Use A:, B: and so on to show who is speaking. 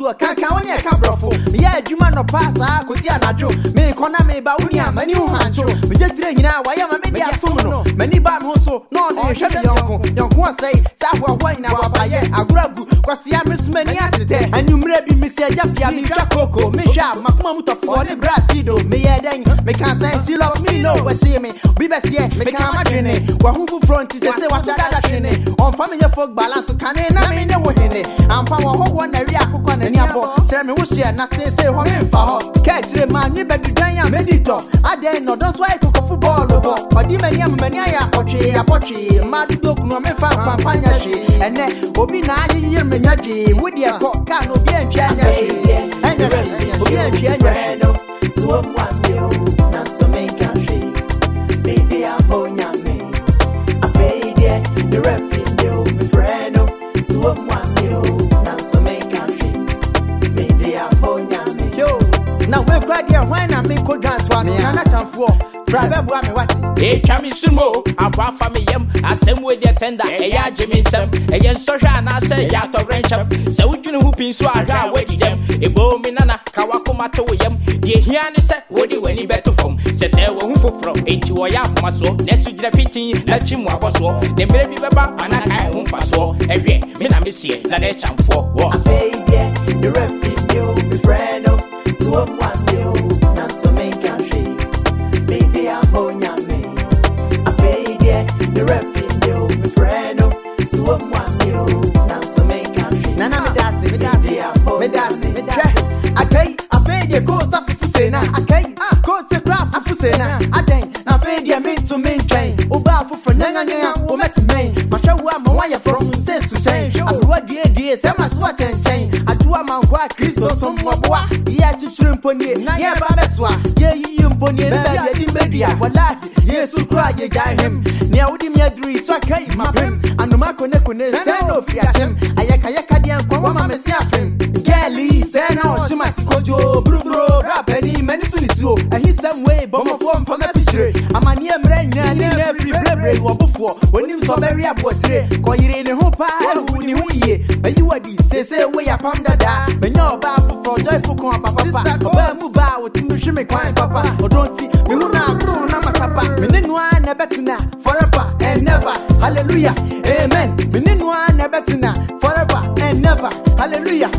A: do a can't count a cabrofo. Yeah, you man no pass, I could see an adjo. Me corner me baunia, many hancho. We just train now, I am a media sumo. Many bam hoso, no, no, shut your uncle. Young one say, Sawa wine, our paye, I grab you, was the amis many at the day. And you may be Mr. Jaffia, Mika Coco, Misha, Macmamuta for the Brasido, me then, me can't say she love me, no, we see me, be best yet, me can't imagine it. Who front is a say what that on family folk balance, can I mean, no one in it. I'm power one area, cook on any abo. Tell me who she and I say, home for catch the man, you better die and medito. I dare not, that's why I cook a football, or the many mania, a potry, mad dog, no me found Pampanashi, and then Obina, you may not with your cock, can be and change. And the so one day, not so make country. Baby, I'm Bonyame. Afei Dee, the refuge, my friend. So I'm one day, not so make country. Baby, I'm Bonyame. Yo, now we're glad you're when I make good dance for me. I'm not a fool.
B: Hey, Chammy Sumo, I'm one for me. I same with the tender, a ya Jimmy Sam, again, social, and I say, Yato Rancham. So, you know who pins so I ran with them. A bominana, Kawakuma to him. Ye hear said, what do you any better from? Says, I won't from 80 or Yam Maso, let's do the pity, let him walk so. Then baby Baba, and I won't pass so. Every minute, Miss Ye, that I champ for what?
A: Afei Dee, the refuge, my friend. So I'm one day, not so make country. Baby, I'm Bonyame. Afei Dee, the refuge, my friend. So I'm one day, not so make country. Nana, me dasi, me dasi. Afei Dee, go stop for Fusena. Okay, go to grab for Fusena. Afei Dee, me to main train. Oba for Nanga, who met me. My show, I'm a wire from says to say. I'm what the say my swatch and chain. I do a man who Christos, some more. Yeah, to shrimp on you. Yeah, Babeswa. Yeah, you pony, I didn't media. What that? Yes, to cry, you got him. Now, with him, you so I came up him. And the Marco Necone, send off him. Ayakadian, Kwama, Messiah. Kelly, send out, she must go to Bro, Penny, Manisu, and he's some way, bomb form from a picture. I'm a near brain, and every brain or before. When you saw Mary Abotre, call you in a hoop, who knew ye. But you are the say, way upon that, but no bow for joyful papa, or bow to shimmy crime, papa, or don't see me who now grown, I'm a papa. Meninwa never forever and never. Hallelujah, amen. Meninwa never forever and never. Hallelujah.